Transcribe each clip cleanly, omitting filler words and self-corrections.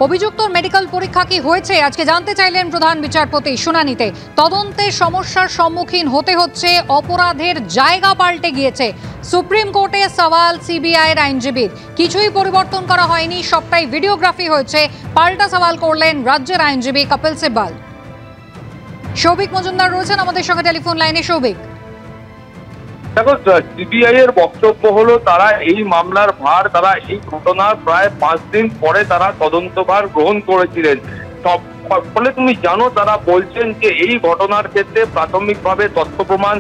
অভিযুক্তর medical পরীক্ষা কি হয়েছে আজকে জানতে চাইলেন প্রধান বিচারপতি শুনানিতে। তদন্তে সমস্যার সম্মুখীন হতে হচ্ছে, অপরাধের জায়গা পাল্টে গিয়েছে। সুপ্রিম কোর্টে সওয়াল সিবিআইয়ের আইনজীবীর, কিছুই পরিবর্তন করা হয়নি, সবটাই ভিডিওগ্রাফি হয়েছে। পাল্টা সওয়াল করলেন রাজ্যের আইনজীবী কপিল সিব্বল। সৌভিক মজুমদার রয়েছেন আমাদের সঙ্গে টেলিফোন লাইনে। সৌভিক, দেখো, সিবিআই এর বক্তব্য হলো তারা এই মামলার ভার, তারা এই ঘটনার প্রায় 5 দিন পরে তারা তদন্তভার গ্রহণ করেছিলেন। ফলে তুমি জানো, তারা বলছেন যে এই ঘটনার ক্ষেত্রে প্রাথমিকভাবে তথ্য প্রমাণ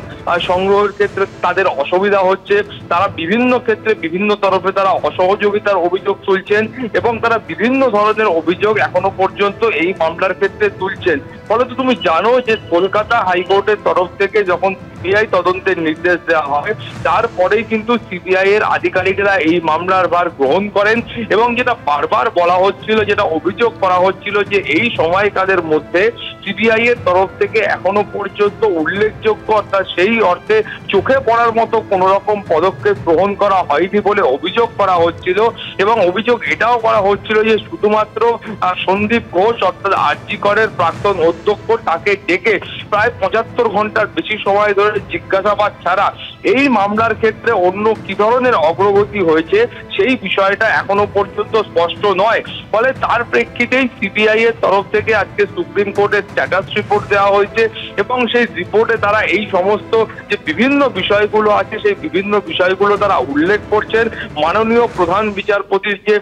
সংগ্রহের ক্ষেত্রে তাদের অসুবিধা হচ্ছে। তারা বিভিন্ন ক্ষেত্রে বিভিন্ন তরফে তারা অসহযোগিতার অভিযোগ তুলছেন এবং তারা বিভিন্ন ধরনের অভিযোগ এখনো পর্যন্ত এই মামলার ক্ষেত্রে তুলছেন। ফলে তো তুমি জানো যে কলকাতা হাইকোর্টের তরফ থেকে যখন সিবিআই তদন্তের নির্দেশ দেওয়া হয়, তারপরেই কিন্তু সিবিআই এর আধিকারিকরা এই মামলার ভার গ্রহণ করেন এবং যেটা বারবার বলা হচ্ছিল, যেটা অভিযোগ করা হচ্ছিল যে এই সময়কালের মধ্যে সিবিআই এর তরফ থেকে এখনো পর্যন্ত উল্লেখযোগ্য, অর্থাৎ সেই অর্থে চোখে পড়ার মতো কোন রকম পদক্ষেপ গ্রহণ করা হয়নি বলে অভিযোগ করা হচ্ছিল। এবং অভিযোগ এটাও করা হচ্ছিল যে শুধুমাত্র সন্দীপ ঘোষ, অর্থাৎ আরজি করের প্রাক্তন অধ্যক্ষ, তাকে ডেকে প্রায় 75 ঘন্টার বেশি সময় ধরে জিজ্ঞাসাবাদ ছাড়া এই মামলার ক্ষেত্রে অন্য কি ধরনের অগ্রগতি হয়েছে সেই বিষয়টা এখনো পর্যন্ত স্পষ্ট নয়। ফলে তার প্রেক্ষিতেই সিবিআই এর তরফ থেকে আজকে সুপ্রিম কোর্টের স্ট্যাটাস রিপোর্ট দেওয়া হয়েছে এবং সেই রিপোর্টে তারা এই সমস্ত যে বিভিন্ন বিষয়গুলো আছে সেই বিভিন্ন বিষয়গুলো তারা উল্লেখ করছেন। মাননীয় প্রধান বিচারপতির যে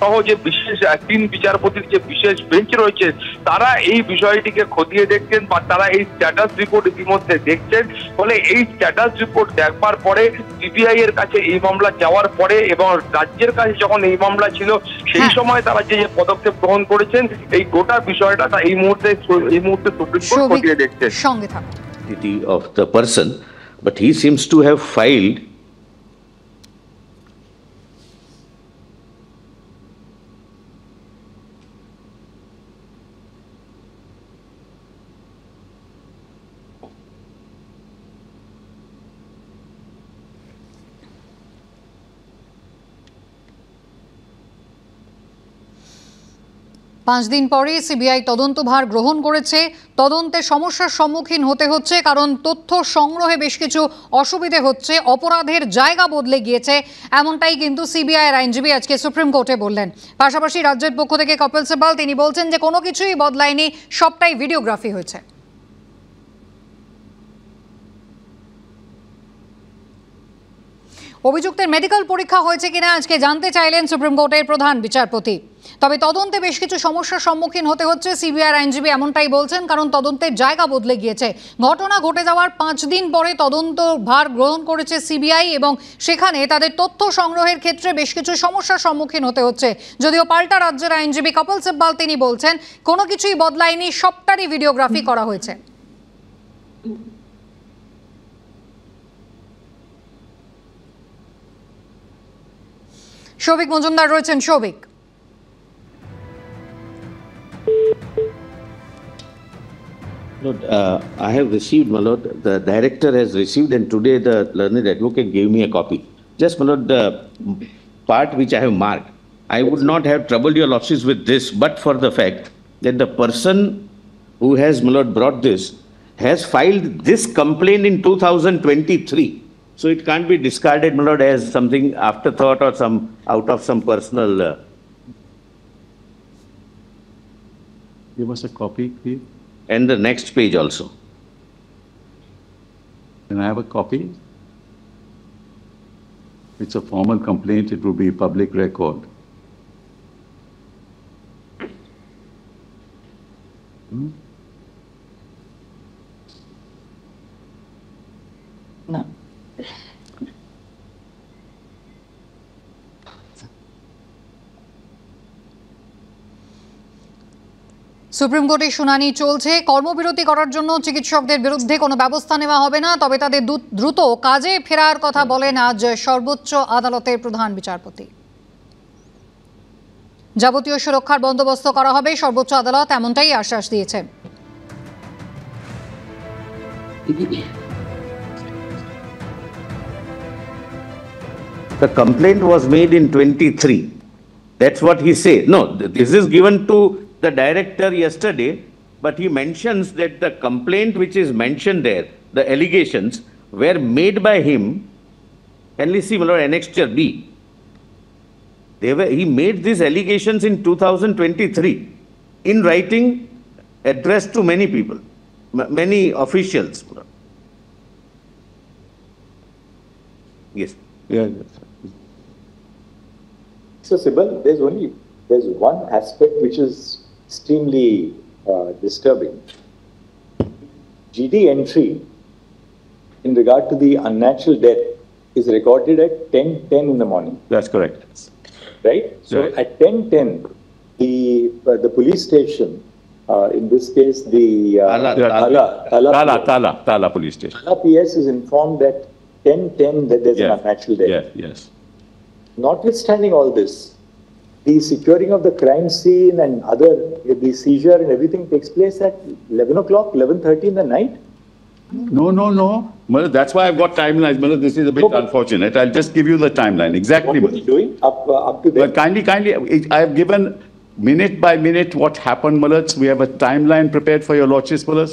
সহ যে বিশেষ 3 বিচারপতির যে বিশেষ বেঞ্চ রয়েছে, তারা এই বিষয়টিকে খতিয়ে দেখছেন বা তারা এই স্ট্যাটাস রিপোর্ট ইতিমধ্যে দেখছেন। ফলে এই স্ট্যাটাস রিপোর্ট দেখবার পরে সিবিআই এর কাছে এই মামলা যাওয়ার পরে এবং রাজ্যের কাছে যখন এই মামলা ছিল সেই সময় তারা যে পদক্ষেপ গ্রহণ করেছেন, এই গোটা বিষয়টা এই মুহূর্তে সুপ্রিম কোর্ট খতিয়ে দেখছেন। সঙ্গে থাকুন। Of the person, but he seems to have filed পাঁচ দিন পরে সিবিআই তদন্তভার গ্রহণ করেছে। তদন্তে সমস্যার সম্মুখীন হতে হচ্ছে কারণ তথ্য সংগ্রহে বেশ কিছু অসুবিধে হচ্ছে, অপরাধের জায়গা বদলে গিয়েছে, এমনটাই কিন্তু সিবিআই এর আইনজীবী আজকে সুপ্রিম কোর্টে বললেন। পাশাপাশি রাজ্যের পক্ষ থেকে কপিল সিব্বল তিনি বলছেন যে কোনো কিছুই বদলায়নি, সবটাই ভিডিওগ্রাফি হয়েছে। অভিযুক্তের মেডিকেল পরীক্ষা হয়েছে কিনা আজকে জানতে চাইলেন সুপ্রিম কোর্টের প্রধান বিচারপতি। তবে তদন্তে বেশ কিছু সমস্যার সম্মুখীন হতে হচ্ছে, সিবিআই আইনজীবী এমনটাই বলছেন কারণ তদন্তের জায়গা বদলে গিয়েছে। ঘটনা ঘটে যাওয়ার 5 দিন পরে তদন্ত ভার গ্রহণ করেছে সিবিআই এবং সেখানে তাদের তথ্য সংগ্রহের ক্ষেত্রে বেশ কিছু সমস্যার সম্মুখীন হতে হচ্ছে। যদিও পাল্টা রাজ্যের আইনজীবী কপিল সিব্বল তিনি বলছেন কোনো কিছুই বদলায়নি, সবটারই ভিডিওগ্রাফি করা হয়েছে। সৌভিক মজুমদার রয়েছেন। Souvik, Lord, I have received, my lord, the director has received, and today the learned advocate gave me a copy. Just, my lord, the part which I have marked, I would not have troubled your lordships with this, but for the fact that the person who has, my lord, brought this has filed this complaint in 2023. So it can't be discarded, my lord, as something afterthought or some out of some personal. Give us a copy, please. And the next page also. Can I have a copy? It's a formal complaint, it will be public record. No. Supreme কোর্টে শুনানি চলছে। কর্মবিরতি করার জন্য চিকিৎসকদের বিরুদ্ধে কোনো ব্যবস্থা নেওয়া হবে না, তবে তাদের দ্রুত কাজে ফেরার কথা বলেন আজ সর্বোচ্চ আদালতের প্রধান বিচারপতি। যাবতীয় সুরক্ষার বন্দোবস্ত করা হবে, সর্বোচ্চ আদালত এমনটাই আশ্বাস দিয়েছে। The complaint was made in 23. That's what he said. No, this is given to the director yesterday, but he mentions that the complaint which is mentioned there, the allegations, were made by him. Can we see, my lord, annexure B? He made these allegations in 2023 in writing, addressed to many people, many officials. Yes. Yeah. So, Sibal, there's one aspect which is extremely disturbing. GD entry in regard to the unnatural death is recorded at 10:10 in the morning, That's correct. right? So, Right. at 10:10, the police station, in this case, the Tala police station. Tala PS is informed that 10:10 that there's an unnatural death. Yes. Notwithstanding all this, the securing of the crime scene and the seizure and everything takes place at 11 o'clock, 11:30 in the night. No. Well, that's why I've got timelines. Well, this is a bit unfortunate. I'll just give you the timeline. Exactly. What was he doing up to But then? kindly, I have given minute by minute what happened, Mullah. We have a timeline prepared for your lordships, Mullah.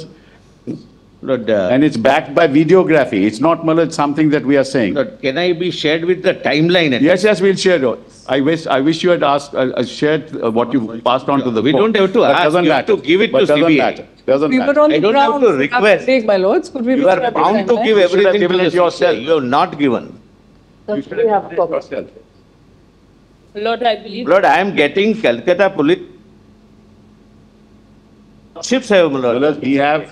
Lord, And it's backed by videography. It's not, Mullah, something that we are saying. Lord, can I be shared with the timeline? Yes, we'll share it. I wish you had asked, shared what you passed on to the We court. don't have to But ask, doesn't you have matter. to give it But to doesn't CBI. matter. Doesn't We matter. were on I the don't have ground. to request. Take, my lords. Could we You are bound to give You should have everything given to it the CBI. yourself. You have not given. You should have given it yourself. Lord, I believe Lord, I am getting Calcutta police. Ships have, Lord. Mullah, we have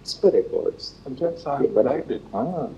As per records. Ah.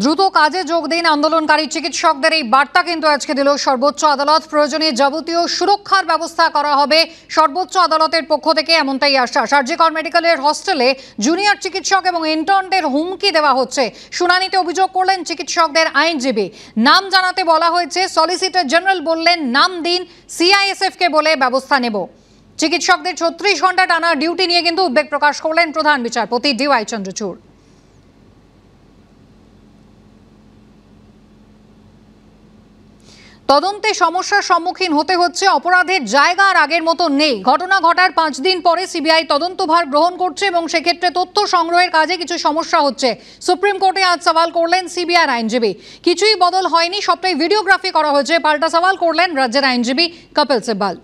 দ্রুত কাজে যোগ দিন আন্দোলনকারী চিকিৎসকদের এই বার্তা কিন্তু আজকে দিল সর্বোচ্চ আদালত। প্রয়োজনে যাবতীয় সুরক্ষার ব্যবস্থা করা হবে সর্বোচ্চ আদালতের পক্ষ থেকে, এমনটাই আশ্বাস। আরজিকর মেডিকেলের হস্টেলে জুনিয়র চিকিৎসক এবং ইন্টার্নদের হুমকি দেওয়া হচ্ছে। শুনানিতে অভিযোগ করলেন চিকিৎসকদের আইনজীবী। নাম জানাতে বলা হয়েছে, সলিসিটর জেনারেল বললেন নাম দিন, সিআইএসএফকে বলে ব্যবস্থা নেব। চিকিৎসকদের 36 ঘন্টা টানা ডিউটি নিয়ে কিন্তু উদ্বেগ প্রকাশ করলেন প্রধান বিচারপতি ডিওয়াই চন্দ্রচূড়। তদন্তে সমস্যার সম্মুখীন হতে হচ্ছে, অপরাধের জায়গা আর আগের মতো নেই। ঘটনা ঘটার 5 দিন পরে সিবিআই তদন্তভার গ্রহণ করছে এবং সেক্ষেত্রে তথ্য সংগ্রহের কাজে কিছু সমস্যা হচ্ছে। সুপ্রিম কোর্টে আজ সওয়াল করলেন সিবিআই আইনজীবী। কিছুই বদল হয়নি, সবটাই ভিডিওগ্রাফি করা হয়েছে, পাল্টা সওয়াল করলেন রাজ্যের আইনজীবী কপিল সিব্বল।